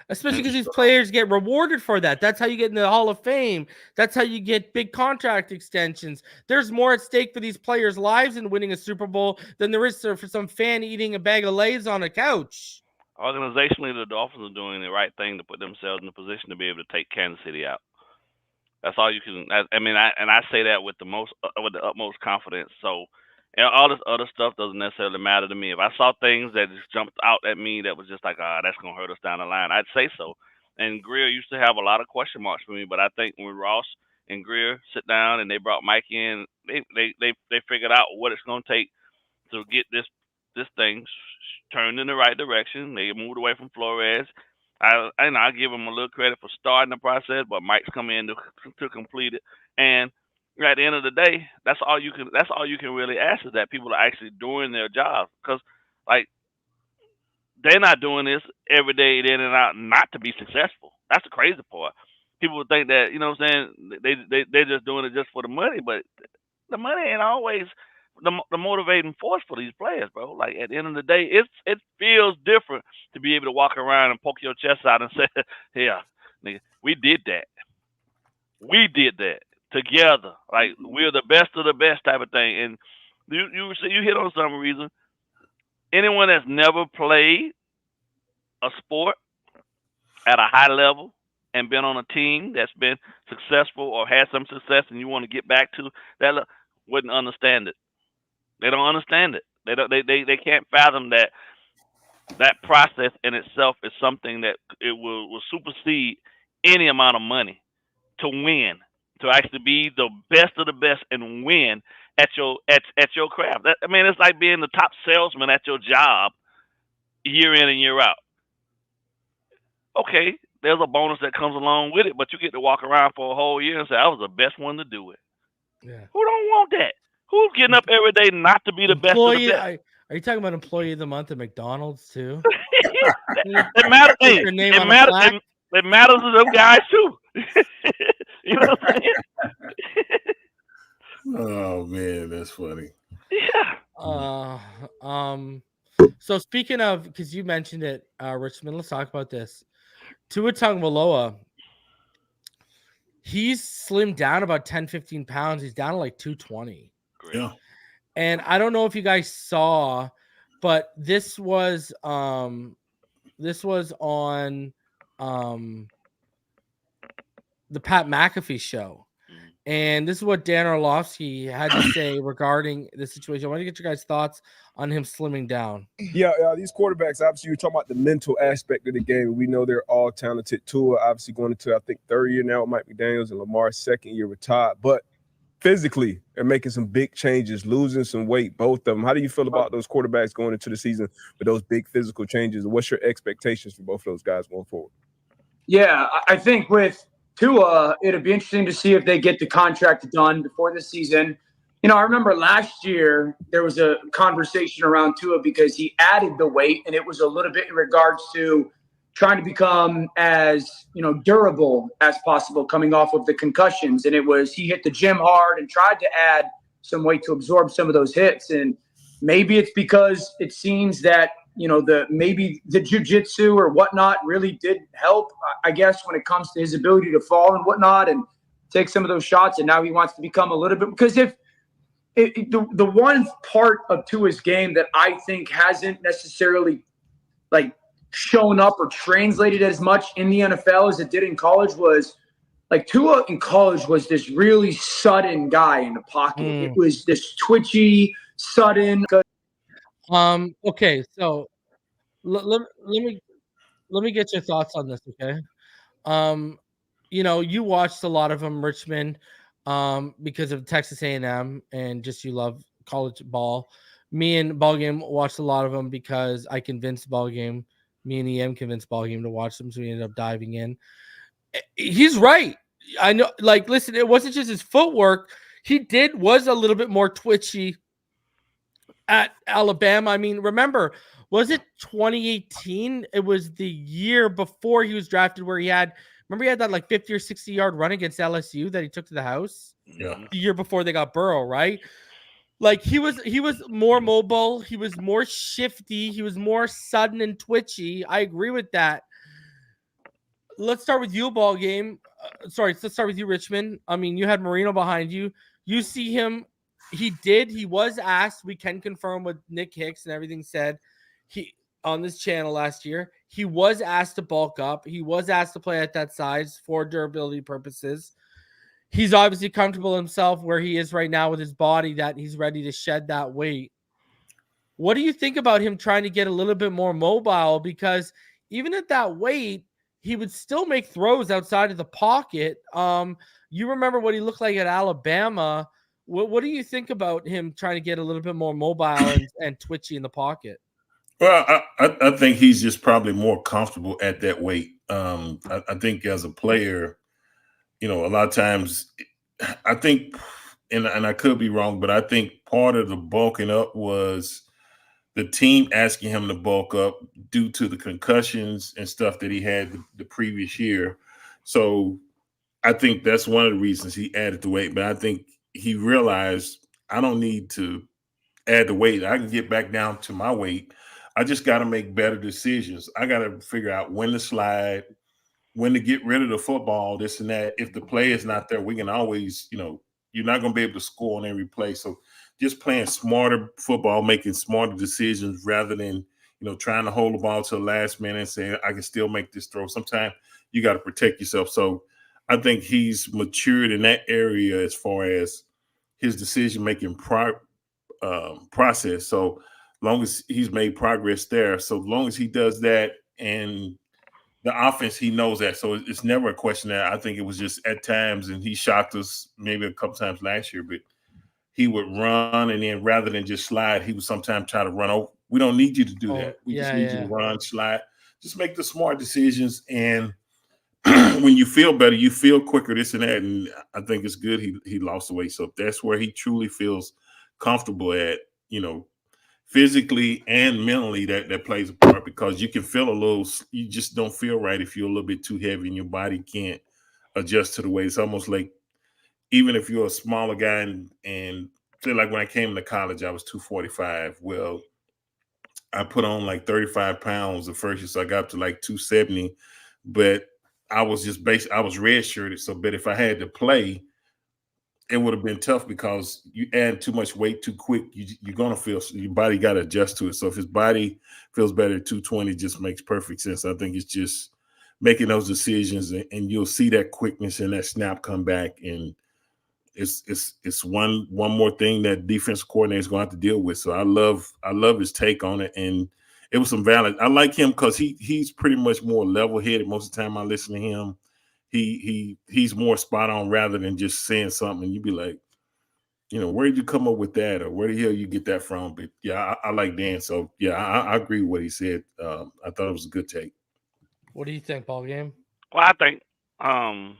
especially because these players get rewarded for that. That's how you get in the Hall of Fame. That's how you get big contract extensions. There's more at stake for these players' lives in winning a Super Bowl than there is for some fan eating a bag of Lay's on a couch. Organizationally, the Dolphins are doing the right thing to put themselves in a position to be able to take Kansas City out. That's all you can. I say that with the utmost confidence. So, all this other stuff doesn't necessarily matter to me. If I saw things that just jumped out at me that was just like, that's gonna hurt us down the line, I'd say so. And Greer used to have a lot of question marks for me, but I think when Ross and Greer sit down and they brought Mike in, they figured out what it's gonna take to get this thing turned in the right direction. They moved away from Flores. I give him a little credit for starting the process, but Mike's come in to complete it. And at the end of the day, that's all you can really ask, is that people are actually doing their job, because like they're not doing this every day in and out not to be successful. That's the crazy part. People would think that, you know what I'm saying, they're just doing it just for the money, but the money ain't always the motivating force for these players, bro. Like at the end of the day, it feels different to be able to walk around and poke your chest out and say, "Yeah, nigga, we did that. We did that together. Like we're the best of the best," type of thing. And you hit on some reason. Anyone that's never played a sport at a high level and been on a team that's been successful or had some success, and you want to get back to that, wouldn't understand it. They don't understand it. They can't fathom that process in itself is something that it will supersede any amount of money to win, to actually be the best of the best and win at your craft. It's like being the top salesman at your job year in and year out. Okay, there's a bonus that comes along with it, but you get to walk around for a whole year and say, "I was the best one to do it." Yeah. Who don't want that? Who's getting up every day not to be the best of the best? Are you talking about Employee of the Month at McDonald's too? It matters. It matters to them guys too. You know what I'm saying? Oh man, that's funny. Yeah. So speaking of, because you mentioned it, Richmond, let's talk about this. Tua Tagovailoa, he's slimmed down about 10, 15 pounds. He's down to like 220. Great. Yeah. And I don't know if you guys saw, but this was on the Pat McAfee show. And this is what Dan Orlovsky had to say regarding the situation. I want to get your guys' thoughts on him slimming down. Yeah, these quarterbacks, obviously, you're talking about the mental aspect of the game. We know they're all talented. Tua, obviously, going into, I think, third year now with Mike McDaniels, and Lamar's second year retired. But physically, they're making some big changes, losing some weight, both of them. How do you feel about those quarterbacks going into the season with those big physical changes? And what's your expectations for both of those guys going forward? Yeah, I think with Tua, it'll be interesting to see if they get the contract done before the season. You know, I remember last year there was a conversation around Tua because he added the weight, and it was a little bit in regards to trying to become as, durable as possible coming off of the concussions. And it was, he hit the gym hard and tried to add some weight to absorb some of those hits. And maybe it's because it seems that, maybe the jiu-jitsu or whatnot really did help, I guess, when it comes to his ability to fall and whatnot and take some of those shots. And now he wants to become a little bit, because the one part of Tua's game that I think hasn't necessarily shown up or translated as much in the NFL as it did in college was Tua in college was this really sudden guy in the pocket. It was this twitchy, sudden. Okay, so let me get your thoughts on this, okay? You watched a lot of them, Richmond, because of Texas A&M and just you love college ball. Me and Ballgame watched a lot of them because I convinced Ballgame. Me and EM convinced Ballgame to watch them, so we ended up diving in. He's right. I know, listen, it wasn't just his footwork. He was a little bit more twitchy at Alabama. I mean, remember, was it 2018? It was the year before he was drafted where he had that 50 or 60 yard run against LSU that he took to the house. Yeah. The year before they got Burrow, right? He was more mobile. He was more shifty. He was more sudden and twitchy. I agree with that. Let's start with you, Ballgame. Let's start with you, Richmond. I mean, you had Marino behind you. You see him. He was asked. We can confirm with Nick Hicks and everything said. He on this channel last year. He was asked to bulk up. He was asked to play at that size for durability purposes. He's obviously comfortable himself where he is right now with his body that he's ready to shed that weight. What do you think about him trying to get a little bit more mobile? Because even at that weight, he would still make throws outside of the pocket. You remember what he looked like at Alabama. What do you think about him trying to get a little bit more mobile and twitchy in the pocket? Well, I think he's just probably more comfortable at that weight. I think as a player, a lot of times I think, and I could be wrong, but I think part of the bulking up was the team asking him to bulk up due to the concussions and stuff that he had the previous year. So I think that's one of the reasons he added the weight. But I think he realized I don't need to add the weight. I can get back down to my weight. I just got to make better decisions. I got to figure out when to slide, when to get rid of the football, this and that. If the play is not there, we can always, you're not going to be able to score on every play. So just playing smarter football, making smarter decisions rather than, trying to hold the ball to the last minute and saying, I can still make this throw. Sometimes you got to protect yourself. So I think he's matured in that area as far as his decision-making process. So long as he's made progress there, so long as he does that and the offense, he knows that. So it's never a question that I think it was just at times, and he shocked us maybe a couple times last year, but he would run, and then rather than just slide, he would sometimes try to run over. We don't need you to do that. We just need you to run, slide. Just make the smart decisions. And when you feel better, you feel quicker, this and that. And I think it's good he lost the weight. So if that's where he truly feels comfortable at, physically and mentally, that plays a part, because you can feel you just don't feel right if you're a little bit too heavy and your body can't adjust to the weight. It's almost like, even if you're a smaller guy and say like when I came to college, I was 245. Well, I put on like 35 pounds the first year, so I got up to like 270. But I was just I was redshirted. So, but if I had to play, it would have been tough because you add too much weight too quick. You're gonna feel your body got to adjust to it. So if his body feels better at 220, just makes perfect sense. I think it's just making those decisions, and you'll see that quickness and that snap come back. And it's one more thing that defense coordinator is going to have to deal with. So I love his take on it, and it was some valid. I like him because he's pretty much more level headed. Most of the time I listen to him, he's more spot on rather than just saying something and you be like, where did you come up with that, or where the hell you get that from? But yeah, I like Dan. So yeah, I agree with what he said. I thought it was a good take. What do you think, Ballgame? Well, I think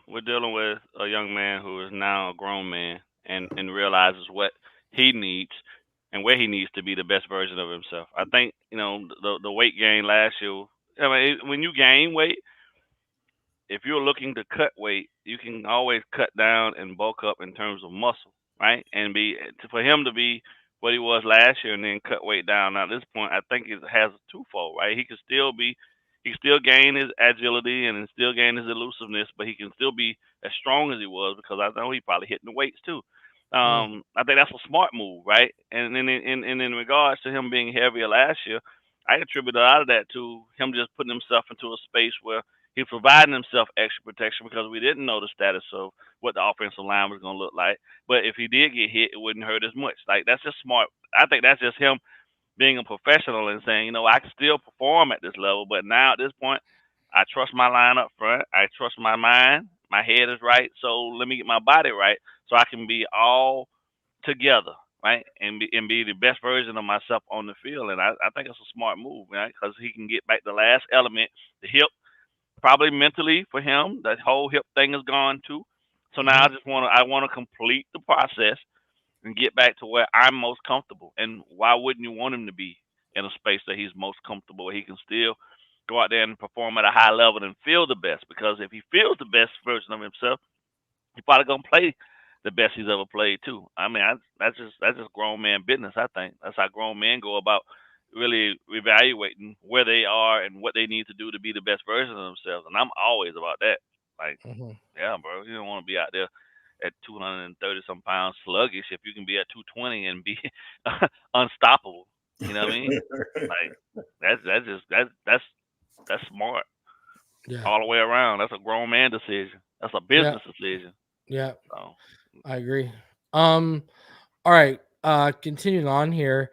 we're dealing with a young man who is now a grown man and realizes what he needs and where he needs to be the best version of himself. I think, the weight gain last year, when you gain weight, if you're looking to cut weight, you can always cut down and bulk up in terms of muscle, right? And for him to be what he was last year and then cut weight down. Now at this point, I think it has a twofold, right? He can still gain his agility and still gain his elusiveness, but he can still be as strong as he was because I know he probably hitting the weights too. I think that's a smart move, right? And then in regards to him being heavier last year, I attribute a lot of that to him just putting himself into a space where he's providing himself extra protection because we didn't know the status of what the offensive line was going to look like. But if he did get hit, it wouldn't hurt as much. Like, that's just smart. I think that's just him being a professional and saying, I can still perform at this level, but now at this point, I trust my line up front. I trust my mind. My head is right. So let me get my body right so I can be all together, right? And be the best version of myself on the field. And I think it's a smart move, right? Because he can get back the last element, the hip. Probably mentally for him, that whole hip thing is gone too. So now I want to complete the process and get back to where I'm most comfortable. And why wouldn't you want him to be in a space that he's most comfortable, where he can still go out there and perform at a high level and feel the best? Because if he feels the best version of himself, he's probably gonna play the best he's ever played too. I mean, that's just grown man business. I think that's how grown men go about really evaluating where they are and what they need to do to be the best version of themselves. And I'm always about that. Like, yeah, bro, you don't want to be out there at 230 some pounds sluggish if you can be at 220 and be unstoppable. You know what I mean? Like, that's smart. Yeah. All the way around. That's a grown man decision. That's a business decision. Yeah. So. I agree. All right. Continuing on here.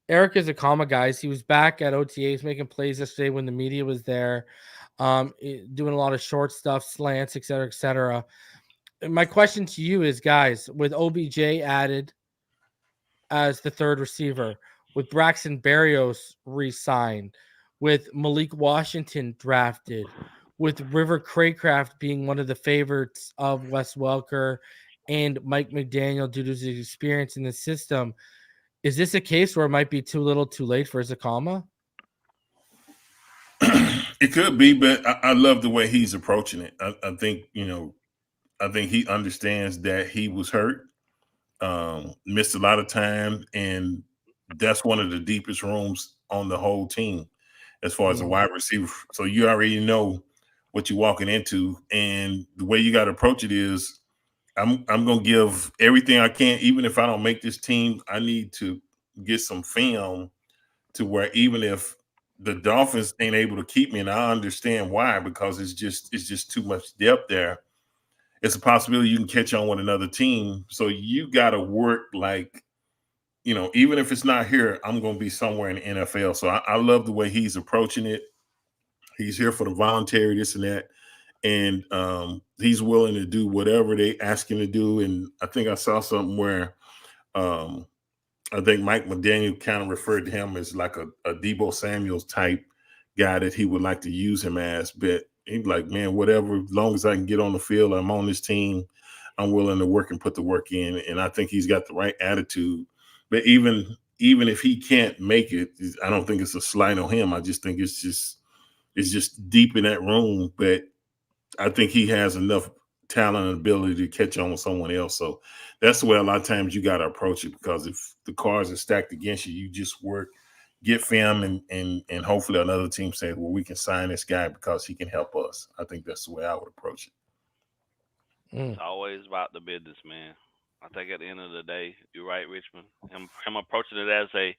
Erik Ezukanma, guys, he was back at OTAs making plays yesterday when the media was there, doing a lot of short stuff, slants, et cetera, et cetera. My question to you is, guys, with OBJ added as the third receiver, with Braxton Berrios re-signed, with Malik Washington drafted, with River Craycraft being one of the favorites of Wes Welker and Mike McDaniel due to his experience in the system, is this a case where it might be too little too late for Ezukanma? It could be, but I love the way he's approaching it. I think, I think he understands that he was hurt, missed a lot of time, and that's one of the deepest rooms on the whole team as far as a wide receiver. So you already know what you're walking into, and the way you got to approach it is, I'm going to give everything I can. Even if I don't make this team, I need to get some film to where even if the Dolphins ain't able to keep me, and I understand why, because it's just too much depth there. It's a possibility you can catch on with another team. So you got to work like, even if it's not here, I'm going to be somewhere in the NFL. So I love the way he's approaching it. He's here for the voluntary, this and that. And he's willing to do whatever they ask him to do. And I think I saw something where I think Mike McDaniel kind of referred to him as like a Deebo Samuels type guy that he would like to use him as. But he's like, man, whatever, as long as I can get on the field, I'm on this team, I'm willing to work and put the work in. And I think he's got the right attitude. But even if he can't make it, I don't think it's a slight on him. I just think it's just deep in that room. But I think he has enough talent and ability to catch on with someone else. So that's the way a lot of times you got to approach it, because if the cards are stacked against you, you just work, get film and hopefully another team says, well, we can sign this guy because he can help us. I think that's the way I would approach it. It's always about the business, man. I think at the end of the day, you're right, Richmond. Him approaching it as a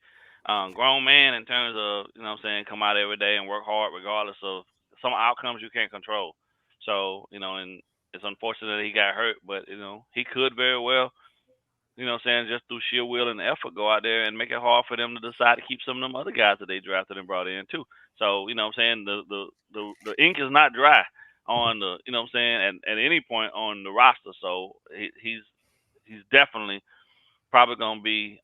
grown man in terms of, you know what I'm saying, come out every day and work hard regardless of some outcomes you can't control. So, you know, and it's unfortunate that he got hurt, but, you know, he could very well, you know what I'm saying, just through sheer will and effort, go out there and make it hard for them to decide to keep some of them other guys that they drafted and brought in, too. So, you know what I'm saying, the ink is not dry on the, you know what I'm saying, at any point on the roster. So he's definitely probably going to be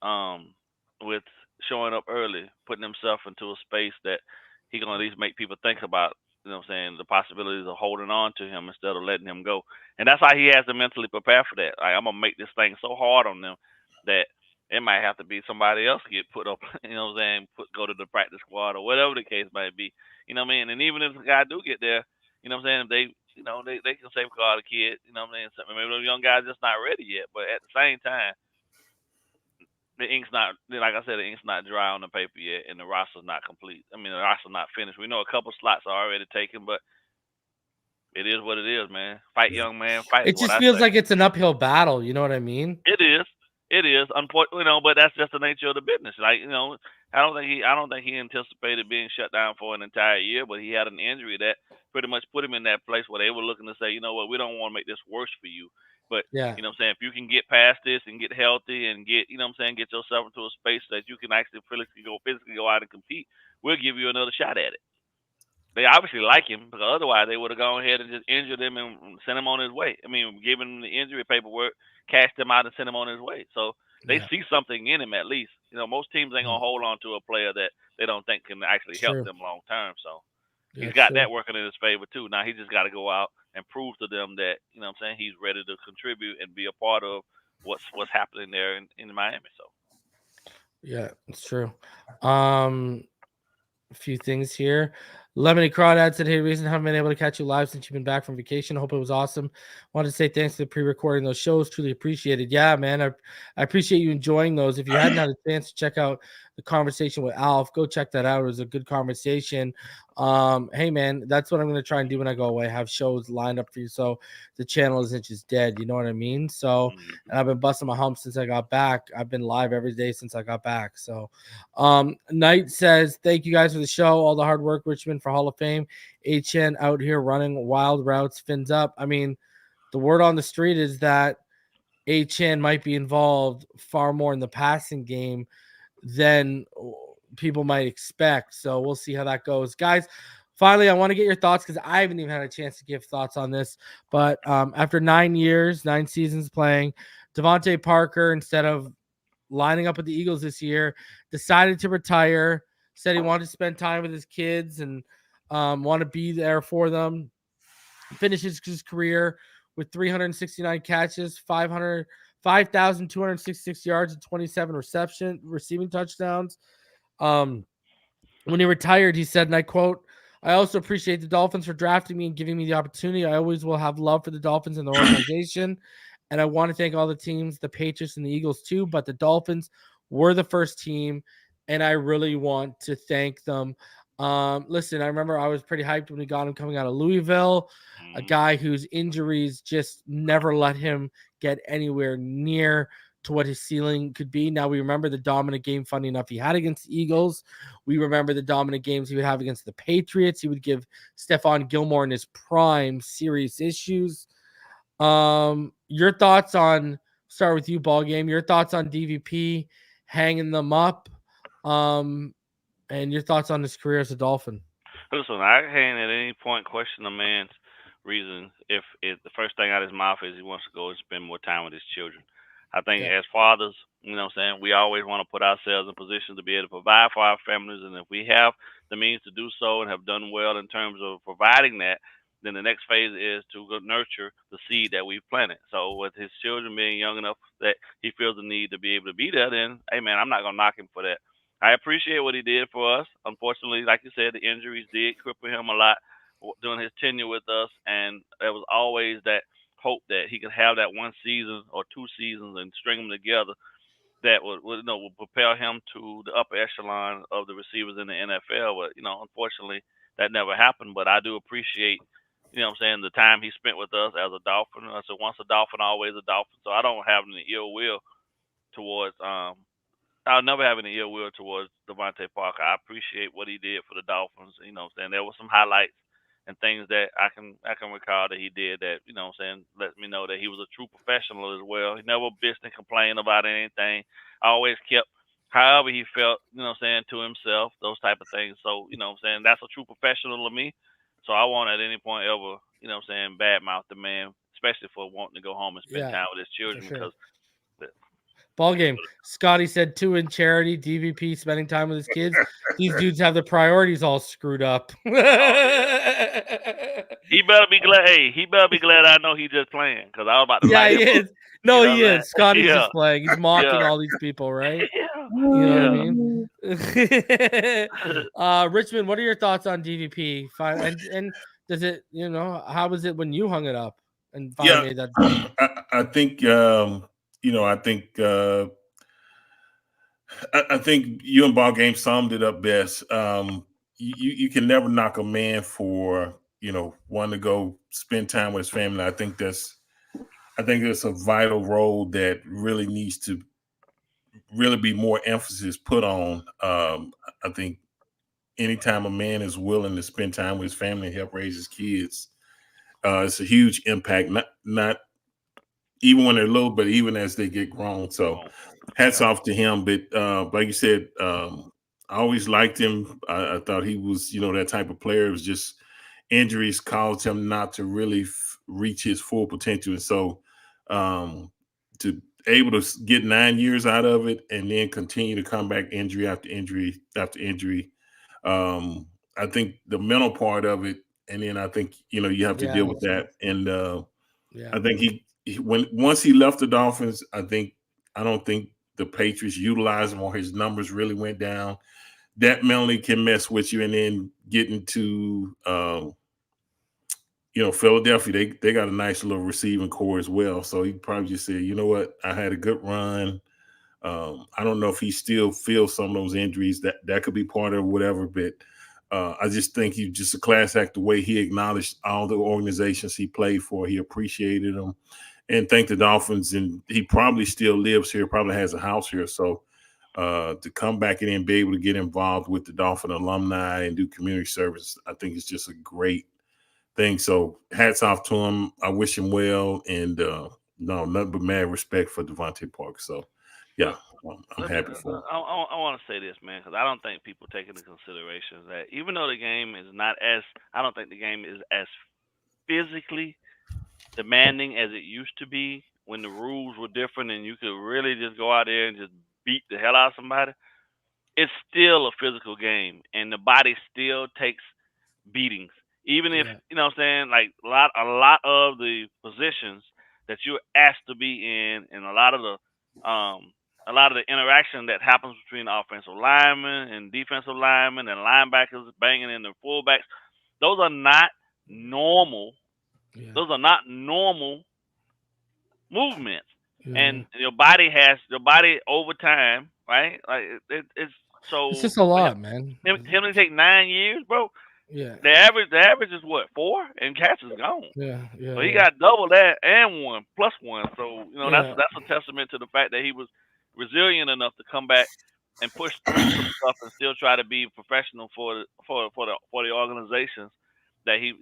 with showing up early, putting himself into a space that he going to at least make people think about, you know what I'm saying, the possibilities of holding on to him instead of letting him go. And that's how he has to mentally prepare for that. Like, I'm going to make this thing so hard on them that it might have to be somebody else get put up, you know what I'm saying, go to the practice squad or whatever the case might be. You know what I mean? And even if the guy do get there, you know what I'm saying, if they, you know, they can safeguard the kid, you know what I'm saying? Maybe those young guys just not ready yet, but at the same time, the ink's not, like I said, the ink's not dry on the paper yet, and the roster's not complete. I mean, the roster's not finished. We know a couple slots are already taken, but it is what it is, man. Fight, young man, fight. It just feels like it's an uphill battle. You know what I mean? It is. It is. Unfortunately, you know, but that's just the nature of the business. Like, you know, I don't think he anticipated being shut down for an entire year, but he had an injury that pretty much put him in that place where they were looking to say, you know what, we don't want to make this worse for you. But, yeah, you know what I'm saying, if you can get past this and get healthy and get, you know what I'm saying, get yourself into a space that you can actually physically go out and compete, we'll give you another shot at it. They obviously like him, because otherwise they would have gone ahead and just injured him and sent him on his way. I mean, given him the injury paperwork, cashed him out and sent him on his way. So they see something in him at least. You know, most teams ain't going to hold on to a player that they don't think can actually help them long term. So he's got that working in his favor too. Now he just got to go out and prove to them that, you know what I'm saying, he's ready to contribute and be a part of what's happening there in Miami. So yeah, it's true. A few things here. Lemony Crawdad said, hey, reason haven't been able to catch you live since you've been back from vacation. I hope it was awesome. Wanted to say thanks for pre-recording those shows. Truly appreciated. Yeah, man, I appreciate you enjoying those. If you hadn't had a chance to check out the conversation with Alf, go check that out. It was a good conversation. Hey, man, that's what I'm going to try and do when I go away. Have shows lined up for you so the channel isn't just dead. You know what I mean? So, and I've been busting my hump since I got back. I've been live every day since I got back. So, Knight says, thank you guys for the show. All the hard work, Richmond, for Hall of Fame. HN out here running wild routes, fins up. I mean, the word on the street is that HN might be involved far more in the passing game than people might expect. So we'll see how that goes. Guys, finally, I want to get your thoughts because I haven't even had a chance to give thoughts on this. But after 9 seasons playing, Devante Parker, instead of lining up with the Eagles this year, decided to retire, said he wanted to spend time with his kids and want to be there for them. Finishes his career with 369 catches, 5,266 yards and 27 receiving touchdowns. When he retired, he said, and I quote, I also appreciate the Dolphins for drafting me and giving me the opportunity. I always will have love for the Dolphins and their organization. And I want to thank all the teams, the Patriots and the Eagles too, but the Dolphins were the first team, and I really want to thank them. Listen, I remember I was pretty hyped when we got him coming out of Louisville, a guy whose injuries just never let him get anywhere near to what his ceiling could be. Now we remember the dominant game, funny enough, he had against the Eagles. We remember the dominant games he would have against the Patriots. He would give Stephon Gilmore in his prime serious issues. Your thoughts on, start with you, Ballgame, your thoughts on DVP hanging them up, and your thoughts on his career as a Dolphin. Listen, I can't at any point question a man's reason if the first thing out of his mouth is he wants to go and spend more time with his children. I think as fathers, you know what I'm saying, we always want to put ourselves in position to be able to provide for our families. And if we have the means to do so and have done well in terms of providing that, then the next phase is to nurture the seed that we've planted. So with his children being young enough that he feels the need to be able to be there, then, hey, man, I'm not going to knock him for that. I appreciate what he did for us. Unfortunately, like you said, the injuries did cripple him a lot during his tenure with us, and there was always that hope that he could have that one season or two seasons and string them together that would propel him to the upper echelon of the receivers in the NFL. But unfortunately, that never happened. But I do appreciate, the time he spent with us as a Dolphin. I said, once a Dolphin, always a Dolphin. So I don't have any ill will towards. I'll never have any ill will towards Devante Parker. I appreciate what he did for the Dolphins. There were some highlights and things that I can recall that he did that, lets me know that he was a true professional as well. He never bitched and complained about anything. I always kept however he felt, to himself, those type of things. So, that's a true professional to me. So I won't at any point ever, badmouth the man, especially for wanting to go home and spend time with his children because ball game. Scotty said 2 in charity, DVP spending time with his kids. These dudes have the priorities all screwed up. He better be glad. Hey, he better be glad I know he just playing because I was about to. Yeah, he is. No, he is. Scotty's Yeah. just playing. He's mocking all these people, right? Yeah. You know what I mean? Richmond, what are your thoughts on DVP? And does it, how was it when you hung it up and finally made that? I think, I think you and Ballgame summed it up best. You can never knock a man for wanting to go spend time with his family. I think that's a vital role that really needs to really be more emphasis put on. I think anytime a man is willing to spend time with his family and help raise his kids, it's a huge impact. Not even when they're little, but even as they get grown. So hats off to him. But like you said, I always liked him. I thought he was, that type of player. It was just injuries caused him not to really reach his full potential. And so to able to get 9 years out of it and then continue to come back injury after injury after injury. I think the mental part of it, and then I think, you have to deal with that. And I think once he left the Dolphins, I don't think the Patriots utilized him or his numbers really went down. That mentally can mess with you. And then getting to, Philadelphia, they got a nice little receiving core as well. So he probably just said, you know what, I had a good run. I don't know if he still feels some of those injuries. That could be part of whatever, but I just think he's just a class act the way he acknowledged all the organizations he played for. He appreciated them and thanked the Dolphins, and he probably still lives here, probably has a house here. So to come back in and be able to get involved with the Dolphin alumni and do community service, I think it's just a great thing. So hats off to him. I wish him well, and nothing but mad respect for Devante Parker. So yeah, I'm happy for him. I want to say this, man, because I don't think people take into consideration that even though the game is I don't think the game is as physically demanding as it used to be when the rules were different and you could really just go out there and just beat the hell out of somebody. It's still a physical game, and the body still takes beatings. Even if, like a lot of the positions that you're asked to be in, and a lot of the interaction that happens between the offensive linemen and defensive linemen and linebackers banging in the fullbacks, those are not normal. Yeah. Those are not normal movements. Yeah. And your body over time, right? Like it's just a lot, man. Him to take 9 years, bro. Yeah. The average is what, 4, and catch is gone. Yeah. So he got double that and 1 plus 1. So that's a testament to the fact that he was resilient enough to come back and push through some stuff and still try to be professional for the organizations that he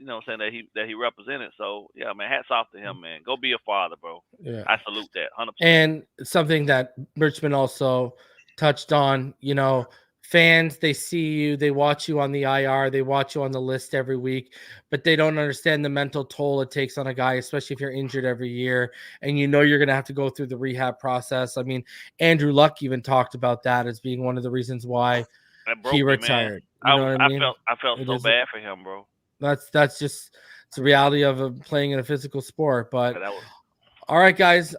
that he represented. So yeah, man, hats off to him, man. Go be a father, bro. Yeah, I salute that 100%. And something that Richmond also touched on, fans, they see you, they watch you on the IR, they watch you on the list every week, but they don't understand the mental toll it takes on a guy, especially if you're injured every year and you're going to have to go through the rehab process. I mean, Andrew Luck even talked about that as being one of the reasons why he retired. I felt so bad for him, bro. That's just it's the reality of playing in a physical sport. But all right, guys,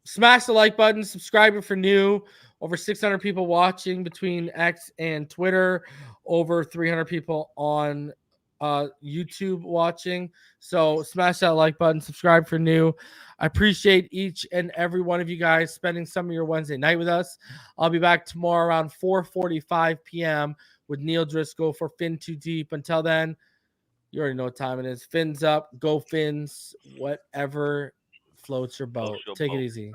smash the like button, subscribe if you're new. Over 600 people watching between X and Twitter, over 300 people on YouTube watching. So smash that like button, subscribe for new. I appreciate each and every one of you guys spending some of your Wednesday night with us. I'll be back tomorrow around 4:45 p.m. with Neil Driscoll for Fin Too Deep. Until then, you already know what time it is. Fins up, go Fins, whatever floats your boat. Take it easy.